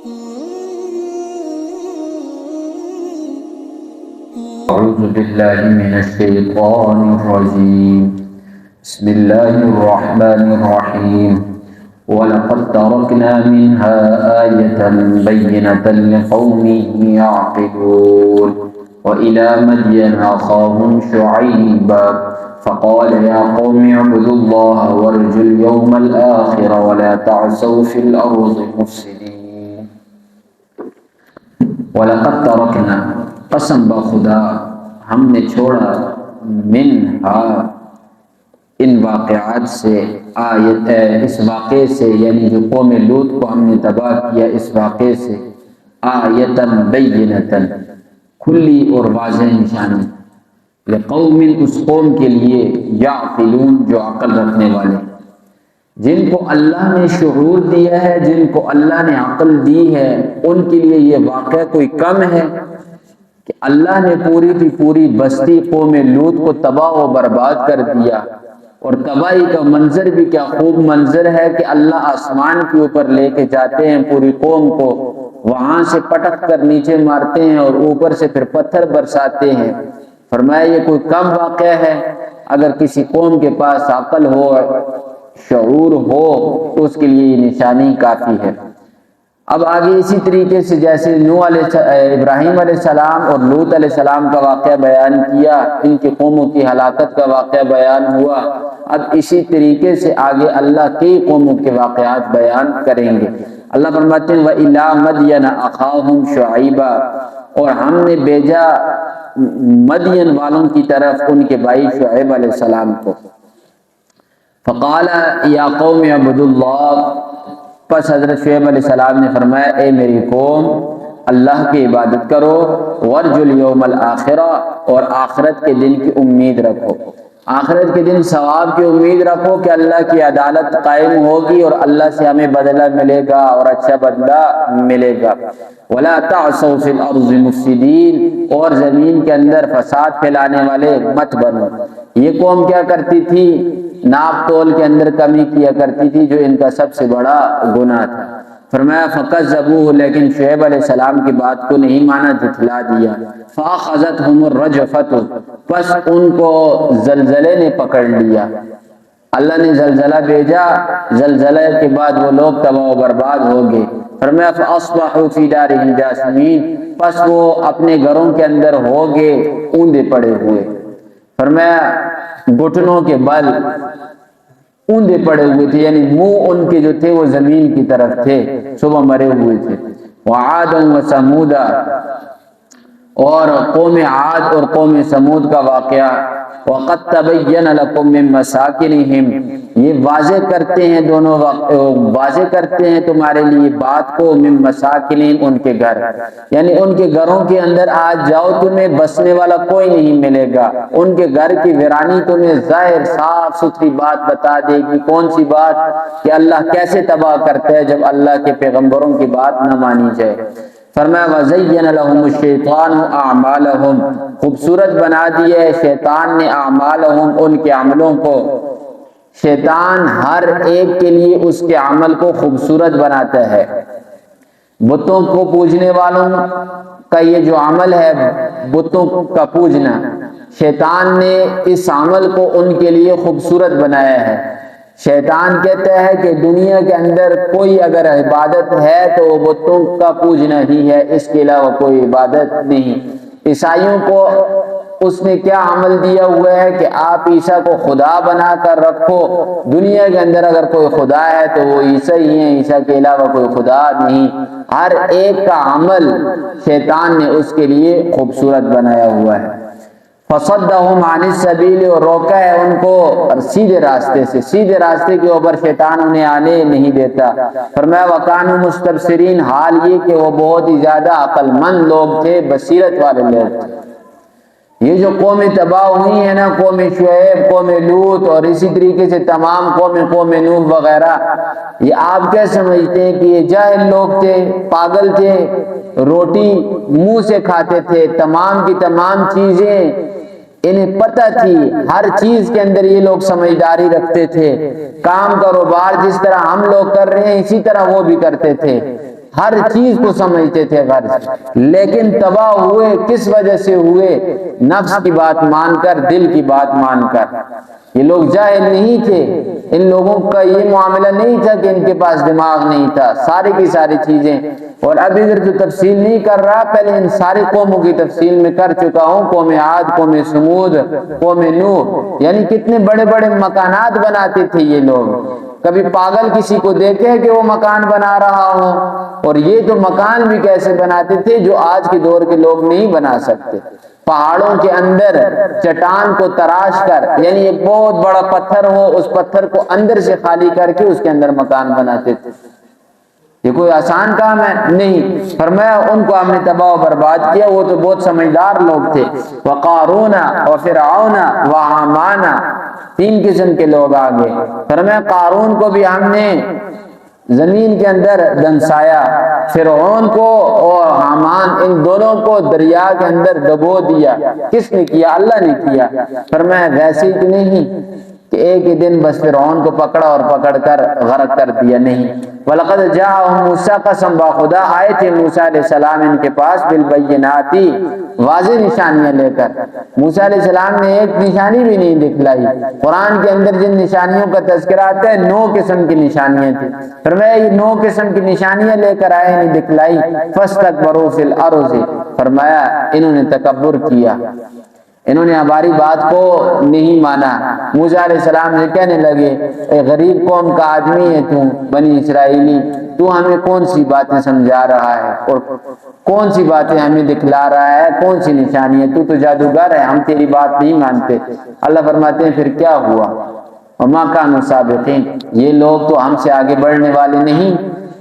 أعوذ بالله من الشيطان الرجيم. بسم الله الرحمن الرحيم. ولقد تركنا منها آية بينة لقوم يعقلون. وإلى مدين أخاهم شعيبا فقال يا قوم اعبدوا الله وارجوا اليوم الآخر ولا تعثوا في الأرض مفسدين. وَلَقَدْ تَرَكْنَا، قسم بخدا ہم نے چھوڑا، منہا ان واقعات سے، اس واقعے سے، یعنی جو قوم لوط کو ہم نے تباہ کیا اس واقعے سے، آیتاً بینتاً، کھلی اور واضح نشانی، لقوم، اس قوم کے لیے، یعقلون، جو عقل رکھنے والے، جن کو اللہ نے شعور دیا ہے، جن کو اللہ نے عقل دی ہے، ان کے لیے یہ واقعہ کوئی کم ہے کہ اللہ نے پوری کی پوری بستی قوم لوط کو تباہ و برباد کر دیا۔ اور تباہی کا منظر بھی کیا خوب منظر ہے کہ اللہ آسمان کے اوپر لے کے جاتے ہیں پوری قوم کو، وہاں سے پٹک کر نیچے مارتے ہیں اور اوپر سے پھر پتھر برساتے ہیں۔ فرمایا یہ کوئی کم واقعہ ہے؟ اگر کسی قوم کے پاس عقل ہو، شعور ہو، تو اس کے لیے یہ نشانی کافی ہے۔ اب آگے اسی طریقے سے جیسے ابراہیم علیہ السلام اور لوط علیہ السلام کا واقعہ بیان کیا، ان کی قوموں کی ہلاکت کا واقعہ بیان ہوا، اب اسی طریقے سے آگے اللہ کئی قوموں کے واقعات بیان کریں گے۔ اللہ فرماتے ہیں وَإِلَىٰ مَدْيَنَ أَخَاهُمْ شُعَيْبًا، اور ہم نے بھیجا مدین والوں کی طرف ان کے بھائی شعیب علیہ السلام کو۔ فقال یا قوم اعبدوا اللہ، پس حضرت شعیب علیہ السلام نے فرمایا اے میری قوم، اللہ کی عبادت کرو، وارجوا الیوم الآخرہ، اور آخرت کے دن کی امید رکھو، آخرت کے دن ثواب کی امید رکھو کہ اللہ کی عدالت قائم ہوگی اور اللہ سے ہمیں بدلہ ملے گا اور اچھا بدلہ ملے گا۔ ولا تعثوا فی الارض مفسدین، اور زمین کے اندر فساد پھیلانے والے مت بنو۔ یہ قوم کیا کرتی تھی؟ ناپ تول کے اندر کمی کیا کرتی تھی، جو ان کا سب سے بڑا گناہ تھا۔ فرمایا فکذبوہ، لیکن شعیب علیہ السلام کی بات کو نہیں مانا، جھٹلا دیا۔ فاخذتہم الرجفۃ، پس ان کو زلزلے نے پکڑ لیا۔ اللہ نے زلزلہ بھیجا، زلزلے کے بعد وہ لوگ تباہ و برباد ہو گئے۔ فرمایا فاصبحوا فی دارہم جاثمین، پس وہ اپنے گھروں کے اندر ہو گئے اوندے پڑے ہوئے۔ فرمایا گھٹنوں کے بل اوندے پڑے ہوئے تھے، یعنی منہ ان کے جو تھے وہ زمین کی طرف تھے، صبح مرے ہوئے تھے۔ وعاد وثمود، اور قوم عاد اور قوم سمود کا واقعہ۔ وقد تبین لکم من مساکنہم، یہ واضح کرتے ہیں دونوں واضح کرتے ہیں تمہارے لیے بات کو، من مساکنہم، ان کے گھر، یعنی ان کے گھروں کے اندر آج جاؤ تمہیں بسنے والا کوئی نہیں ملے گا، ان کے گھر کی ویرانی تمہیں ظاہر صاف ستھری بات بتا دے گی۔ کون سی بات؟ کہ اللہ کیسے تباہ کرتا ہے جب اللہ کے پیغمبروں کی بات نہ مانی جائے۔ فرمایا وَزَيَّنَ لَهُمُ الشَّيْطَانُ أَعْمَالَهُمْ، خوبصورت بنا دیے شیطان نے اعمالہم، ان کے عملوں کو۔ شیطان ہر ایک کے لیے اس کے عمل کو خوبصورت بناتا ہے۔ بتوں کو پوجنے والوں کا یہ جو عمل ہے، بتوں کا پوجنا، شیطان نے اس عمل کو ان کے لیے خوبصورت بنایا ہے۔ شیطان کہتا ہے کہ دنیا کے اندر کوئی اگر عبادت ہے تو وہ بتوں کا پوجنا ہی ہے، اس کے علاوہ کوئی عبادت نہیں۔ عیسائیوں کو اس نے کیا عمل دیا ہوا ہے کہ آپ عیسیٰ کو خدا بنا کر رکھو، دنیا کے اندر اگر کوئی خدا ہے تو وہ عیسیٰ ہی ہیں، عیسیٰ کے علاوہ کوئی خدا نہیں۔ ہر ایک کا عمل شیطان نے اس کے لیے خوبصورت بنایا ہوا ہے۔ فصدہم عن السبیل، اور روکا ہے ان کو سیدھے راستے سے، سیدھے راستے کے اوپر شیطان انہیں آنے نہیں دیتا۔ فرمایا وکانوا مستبصرین، حال یہ کہ وہ بہت ہی زیادہ عقل مند لوگ تھے، بصیرت والے لوگ تھے۔ یہ جو قومیں تباہ ہوئی ہیں نا، قوم شعیب، قوم لوط، اور اسی طریقے سے تمام قوم نوح وغیرہ، یہ آپ کیا سمجھتے ہیں کہ یہ جاہل لوگ تھے، پاگل تھے، روٹی منہ سے کھاتے تھے، تمام کی تمام چیزیں انہیں پتہ تھی، ہر چیز کے اندر یہ لوگ سمجھداری رکھتے تھے۔ کام کاروبار جس طرح ہم لوگ کر رہے ہیں اسی طرح وہ بھی کرتے تھے۔ ہر چیز کو سمجھتے تھے غرض، لیکن تباہ ہوئے کس وجہ سے ہوئے؟ نفس کی بات مان کر، دل کی بات مان کر۔ یہ لوگ جاہل نہیں تھے، ان لوگوں کا یہ معاملہ نہیں تھا کہ ان کے پاس دماغ نہیں تھا، ساری کی ساری چیزیں۔ اور اب ادھر جو تفصیل نہیں کر رہا، پہلے ان ساری قوموں کی تفصیل میں کر چکا ہوں، قوم عاد، قوم سمود، قوم نوح، یعنی کتنے بڑے بڑے مکانات بناتے تھے یہ لوگ۔ کبھی پاگل کسی کو دیکھے کہ وہ مکان بنا رہا ہو، اور یہ تو مکان بھی کیسے بناتے تھے جو آج کے دور کے لوگ نہیں بنا سکتے۔ پہاڑوں کے اندر چٹان کو تراش کر، یعنی ایک بہت بڑا پتھر ہو، اس پتھر کو اندر سے خالی کر کے اس کے اندر مکان بناتے تھے۔ یہ کوئی آسان کام ہے؟ نہیں۔ فرمایا ان کو ہم نے تباہ و برباد کیا، وہ تو بہت سمجھدار لوگ تھے۔ وقارون وفرعون وہامان، تین قسم کے لوگ آگے۔ فرمایا قارون کو بھی ہم نے زمین کے اندر دنسایا، فرعون کو اور حامان، ان دونوں کو دریا کے اندر ڈبو دیا۔ کس نے کیا؟ اللہ نے کیا۔ فرمایا ویسے ہی نہیں کہ ایک ہی دن بس فرعون کو پکڑا اور پکڑ کر غرق کر دیا، نہیں۔ وَلَقَدْ جَاءَهُمْ مُوسَىٰ، قسم باخدا آئے تھے موسیٰ علیہ السلام ان کے پاس، بالبینات، واضح نشانیاں لے کر۔ موسیٰ علیہ السلام نے ایک نشانی بھی نہیں دکھلائی۔ قرآن کے اندر جن نشانیوں کا تذکرہ آتا ہے 9 قسم کی نشانیاں تھیں، فرمایا یہ 9 قسم کی نشانیاں لے کر آئے، نہیں دکھلائی۔ فَاسْتَكْبَرُوا فِي الْأَرْضِ، فرمایا انہوں نے تکبر کیا، انہوں نے ہماری بات کو نہیں مانا۔ موسیٰ علیہ السلام سے کہنے لگے اے غریب قوم کا آدمی ہے تو، بنی اسرائیلی، تو ہمیں کون سی باتیں سمجھا رہا ہے اور کون سی باتیں ہمیں دکھلا رہا ہے، کون سی نشانی ہے؟ تو جادوگر ہے، ہم تیری بات نہیں مانتے۔ اللہ فرماتے ہیں پھر کیا ہوا؟ وما كانوا سابقین، یہ لوگ تو ہم سے آگے بڑھنے والے نہیں،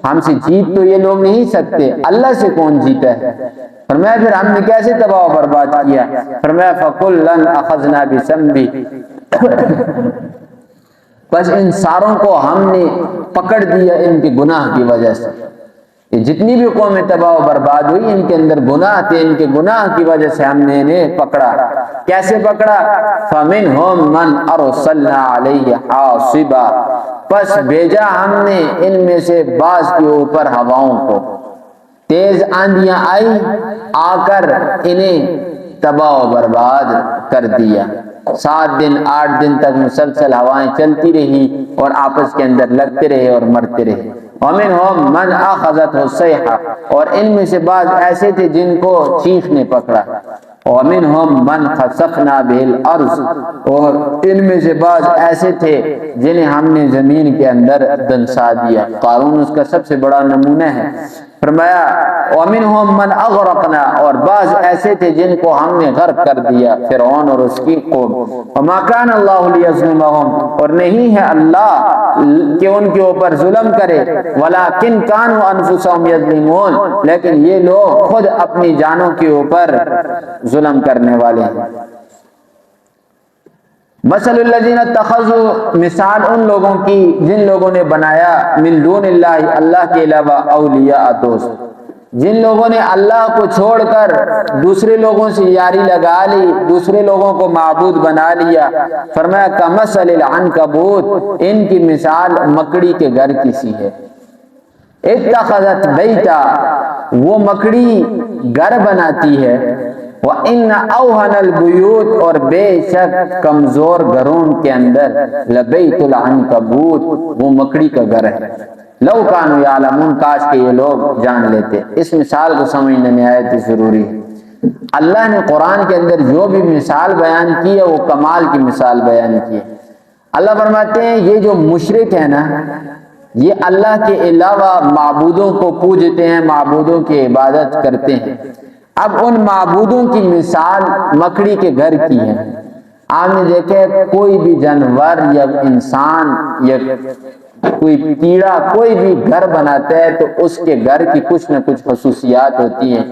ہم سے جیت تو یہ لوگ نہیں سکتے، اللہ سے کون جیتا ہے؟ فرمایا پھر ہم نے کیسے تباہ و برباد کیا؟ فرمایا فَكُلًّا أَخَذْنَا بِذَنبِهِ، بس ان ساروں کو ہم نے پکڑ دیا ان کے گناہ کی وجہ سے۔ یہ جتنی بھی قومیں تباہ و برباد ہوئی، ان کے اندر گناہ تھے، ان کے گناہ کی وجہ سے ہم نے انہیں پکڑا۔ کیسے پکڑا؟ فَمِنْهُمْ مَنْ أَرْسَلْنَا عَلَيْهِ حَاصِبًا، پس بھیجا ہم نے ان میں سے بعض کے اوپر ہواؤں کو، تیز آندیاں آئی، آ کر انہیں تباہ و برباد کر دیا۔ 7 دن 8 دن تک مسلسل ہوائیں چلتی رہی اور آپس کے اندر لگتے رہے اور مرتے رہے۔ وَمِنْهُمْ مَنْ أَخَذَتْهُ الصَّيْحَةُ، اور ان میں سے بعض ایسے تھے جن کو چیخ نے پکڑا۔ وَمِنْهُمْ مَنْ خَسَفْنَا بِهِ الْأَرْضِ، اور ان میں سے بعض ایسے تھے جنہیں ہم نے زمین کے اندر دنسا دیا۔ قارون اس کا سب سے بڑا نمونہ ہے۔ فرمایا وَمِنْهُمْ مَنْ أَغْرَقْنَا، اور بعض ایسے تھے جن کو ہم نے غرق کر دیا، فرعون اور اس کی قوم۔ وَمَا كَانَ اللَّهُ لِيَظْلِمَهُمْ، اور نہیں ہے اللہ کہ ان کے اوپر ظلم کرے، وَلَكِنْ كَانُوا أَنفُسَهُمْ يَظْلِمُونَ، لیکن یہ لوگ خود اپنی جانوں کے اوپر ظلم کرنے والے ہیں۔ مثل الذین اتخذوا، مثال ان لوگوں کی جن لوگوں نے بنایا من دون اللہ، اللہ کے علاوہ اولیاء دوست، جن لوگوں نے اللہ کو چھوڑ کر دوسرے لوگوں سے یاری لگا لی، دوسرے لوگوں کو معبود بنا لیا۔ فرمایا کمثل العنکبوت، ان کی مثال مکڑی کے گھر کی سی ہے۔ اتخذت بیتا، وہ مکڑی گھر بناتی ہے، وَإِنَّ أَوْهَنَ الْبُيُوتِ، اور بے شک کمزور گھروں کے اندر لَبَيْتُ الْعَنْكَبُوتِ، وہ مکڑی کا گھر ہے۔ لَوْ كَانُوا يَعْلَمُونَ، کاش کہ یہ لوگ جان لیتے۔ اس مثال کو سمجھنے نہایت ضروری ہے۔ اللہ نے قرآن کے اندر جو بھی مثال بیان کی ہے وہ کمال کی مثال بیان کی ہے۔ اللہ فرماتے ہیں یہ جو مشرک ہے نا، یہ اللہ کے علاوہ معبودوں کو پوجتے ہیں، معبودوں کی عبادت کرتے ہیں۔ اب ان معبودوں کی مثال مکڑی کے گھر کی ہے۔ آپ نے دیکھے کوئی بھی جانور یا انسان یا کوئی کیڑا کوئی بھی گھر بناتا ہے تو اس کے گھر کی کچھ نہ کچھ خصوصیات ہوتی ہیں،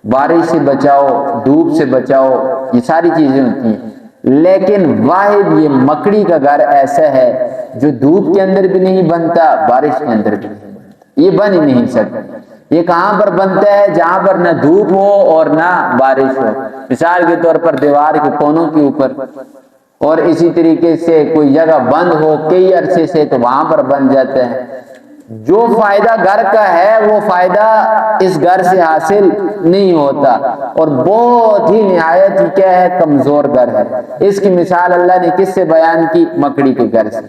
بارش سے بچاؤ، دھوپ سے بچاؤ، یہ ساری چیزیں ہوتی ہیں۔ لیکن واحد یہ مکڑی کا گھر ایسا ہے جو دھوپ کے اندر بھی نہیں بنتا، بارش کے اندر بھی نہیں بنتا، یہ بن ہی نہیں سکتا۔ یہ کہاں پر بنتا ہے؟ جہاں پر نہ دھوپ ہو اور نہ بارش ہو، مثال کے طور پر دیوار کے کونوں کے اوپر، اور اسی طریقے سے کوئی جگہ بند ہو کئی عرصے سے تو وہاں پر بن جاتا ہے۔ جو فائدہ گھر کا ہے وہ فائدہ اس گھر سے حاصل نہیں ہوتا، اور بہت ہی نہایت ہی کیا ہے، کمزور گھر ہے۔ اس کی مثال اللہ نے کس سے بیان کی؟ مکڑی کے گھر سے،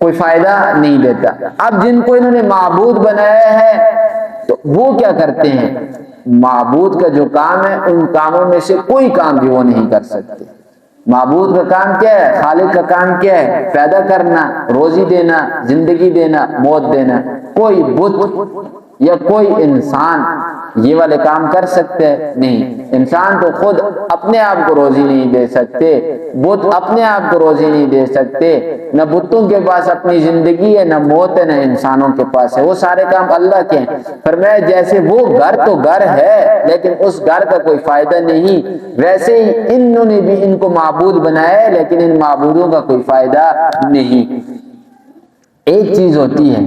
کوئی فائدہ نہیں دیتا۔ اب جن کو انہوں نے معبود بنایا ہے تو وہ کیا کرتے ہیں؟ معبود کا جو کام ہے ان کاموں میں سے کوئی کام بھی وہ نہیں کر سکتے۔ معبود کا کام کیا ہے؟ خالق کا کام کیا ہے؟ پیدا کرنا، روزی دینا، زندگی دینا، موت دینا۔ کوئی بت یا کوئی انسان یہ والے کام کر سکتے ہیں؟ نہیں۔ انسان تو خود اپنے آپ کو روزی نہیں دے سکتے، بت اپنے آپ کو روزی نہیں دے سکتے، نہ بتوں کے پاس اپنی زندگی ہے، نہ موت ہے، نہ انسانوں کے پاس ہے، وہ سارے کام اللہ کے ہیں۔ فرمایا جیسے وہ گھر تو گھر ہے لیکن اس گھر کا کوئی فائدہ نہیں، ویسے ہی انہوں نے بھی ان کو معبود بنایا ہے لیکن ان معبودوں کا کوئی فائدہ نہیں۔ ایک چیز ہوتی ہے،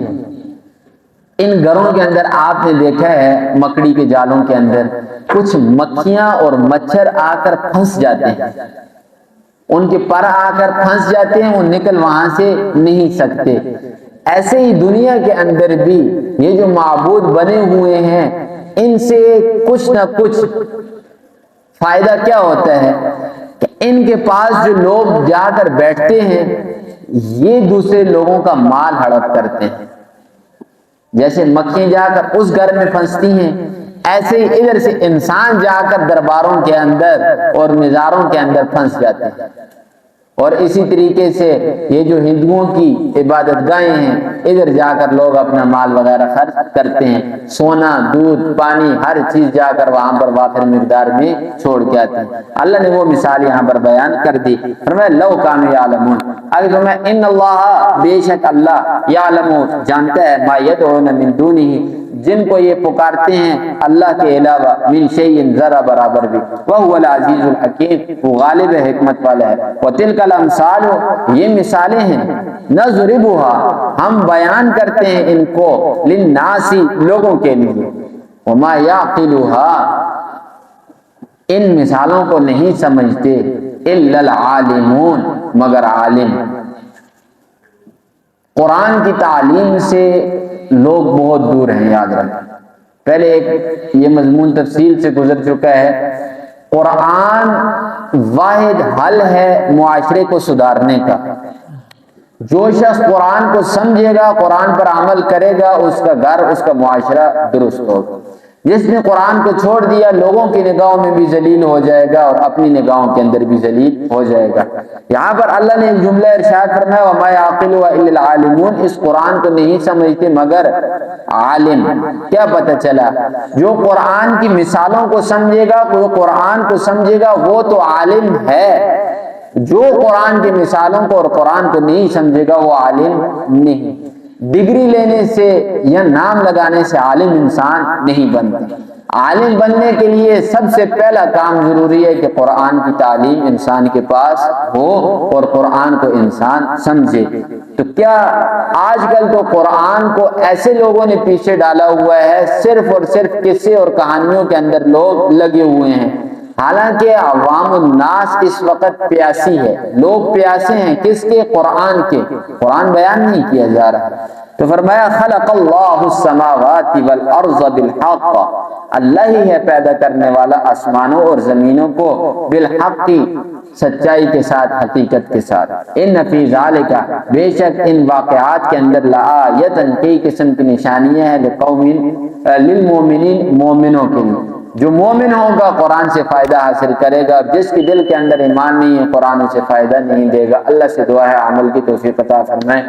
ان گھروں کے اندر آپ نے دیکھا ہے مکڑی کے جالوں کے اندر کچھ مکھیاں اور مچھر آ کر پھنس جاتے ہیں، ان کے پر آ کر پھنس جاتے ہیں، وہ نکل وہاں سے نہیں سکتے۔ ایسے ہی دنیا کے اندر بھی یہ جو معبود بنے ہوئے ہیں ان سے کچھ نہ کچھ فائدہ کیا ہوتا ہے کہ ان کے پاس جو لوگ جا کر بیٹھتے ہیں یہ دوسرے لوگوں کا مال ہڑپ کرتے ہیں۔ جیسے مکھیاں جا کر اس گھر میں پھنستی ہیں، ایسے ہی ادھر سے انسان جا کر درباروں کے اندر اور مزاروں کے اندر پھنس جاتے ہیں۔ اور اسی طریقے سے یہ جو ہندوؤں کی عبادت گاہیں ہیں ادھر جا کر لوگ اپنا مال وغیرہ خرچ کرتے ہیں، سونا، دودھ، پانی، ہر چیز جا کر وہاں پر وافر مقدار میں چھوڑ کے آتے ہیں۔ اللہ نے وہ مثال یہاں پر بیان کر دی، فرمایا لو کانوا یعلمون، آگے فرمایا ان اللہ، بے شک اللہ، یعلم، جانتا ہے، ما یدعون من دونہ، جن کو یہ پکارتے ہیں اللہ کے علاوہ، من شیء، ذرا برابر بھی، وہو العزیز الحکیم، وہ غالب ہے، حکمت والا ہے، وتلک الامثال، یہ مثالیں ہیں، نضربها، ہم بیان کرتے ہیں ان کو، للناس، لوگوں کے لیے، وما یعقلها، ان مثالوں کو نہیں سمجھتے، الا العالمون، مگر عالم۔ قرآن کی تعلیم سے لوگ بہت دور ہیں، یاد رکھیں۔ پہلے ایک یہ مضمون تفصیل سے گزر چکا ہے، قرآن واحد حل ہے معاشرے کو سدھارنے کا۔ جو شخص قرآن کو سمجھے گا، قرآن پر عمل کرے گا، اس کا گھر، اس کا معاشرہ درست ہوگا۔ جس نے قرآن کو چھوڑ دیا لوگوں کی نگاہوں میں بھی ذلیل ہو جائے گا اور اپنی نگاہوں کے اندر بھی ذلیل ہو جائے گا۔ یہاں پر اللہ نے ایک جملہ ارشاد فرمایا وما یعقلها الا العالمون، اس قرآن کو نہیں سمجھتے مگر عالم۔ کیا پتہ چلا؟ جو قرآن کی مثالوں کو سمجھے گا، جو قرآن کو سمجھے گا وہ تو عالم ہے، جو قرآن کی مثالوں کو اور قرآن کو نہیں سمجھے گا وہ عالم نہیں۔ ڈگری لینے سے یا نام لگانے سے عالم انسان نہیں بنتا۔ عالم بننے کے لیے سب سے پہلا کام ضروری ہے کہ قرآن کی تعلیم انسان کے پاس ہو اور قرآن کو انسان سمجھے۔ تو کیا آج کل تو قرآن کو ایسے لوگوں نے پیچھے ڈالا ہوا ہے، صرف اور صرف قصے اور کہانیوں کے اندر لوگ لگے ہوئے ہیں، حالانکہ عوام الناس اس وقت پیاسی ہے۔ لوگ پیاسے ہیں کس کے؟ قرآن کے۔ قرآن بیان نہیں کیا جا رہا۔ تو فرمایا خلق اللہ السماوات والارض بالحق، اللہ ہی ہے پیدا کرنے والا آسمانوں اور زمینوں کو، بالحق، سچائی کے ساتھ، حقیقت کے ساتھ۔ ان فی ذالک، بے شک ان واقعات کے اندر، لآیۃ، کئی قسم کی نشانیاں ہیں، لقوم، للمؤمنین، مومنوں کے لیے۔ جو مومن ہوگا قرآن سے فائدہ حاصل کرے گا، جس کے دل کے اندر ایمان نہیں ہے قرآن اسے فائدہ نہیں دے گا۔ اللہ سے دعا ہے عمل کی توفیق عطا فرمائے۔